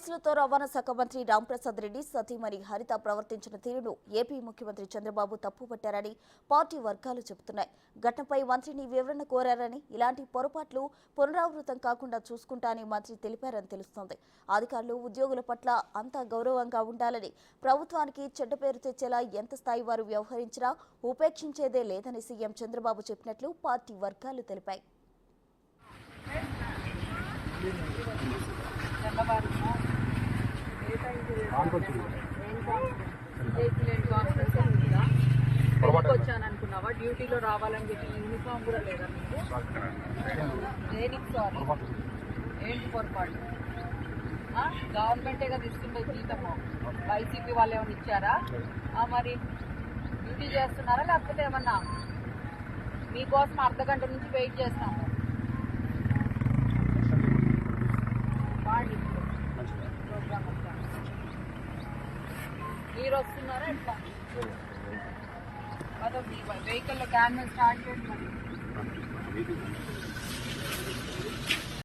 పోలీసులతో రవాణా శాఖ మంత్రి రాంప్రసాద్ రెడ్డి సతీమణి హరిత ప్రవర్తించిన తీరును ఏపీ ముఖ్యమంత్రి చంద్రబాబు తప్పుపట్టారని పార్టీ వర్గాలు చెబుతున్నాయి. ఘటనపై మంత్రిని వివరణ కోరారని, ఇలాంటి పొరపాట్లు పునరావృతం కాకుండా చూసుకుంటానని మంత్రి తెలిపారని తెలుస్తోంది. అధికారులు, ఉద్యోగుల పట్ల అంతా గౌరవంగా ఉండాలని, ప్రభుత్వానికి చెడ్డ పేరు తెచ్చేలా ఎంత స్థాయి వారు వ్యవహరించినా ఉపేక్షించేదే లేదని సీఎం చంద్రబాబు చెప్పినట్లు పార్టీ వర్గాలు తెలిపాయి. వచ్చాననుకున్నావా? డ్యూటీలో రావాలని చెప్పి యూనిఫామ్ కూడా లేదా మీకు? దేనికి సారీ? ఏంటి పొరపాటు? గవర్నమెంటే కదా ఇస్తుండే జీతము. వైసీపీ వాళ్ళు ఏమైనా ఇచ్చారా? మరి డ్యూటీ చేస్తున్నారా లేకపోతే ఏమన్నా? మీకోసం అర్ధగంట నుంచి వెయిట్ చేస్తాము. మీరు వస్తున్నారా ఎట్లా? వెహికల్లో క్యాన్ స్టార్ట్ చేయండి.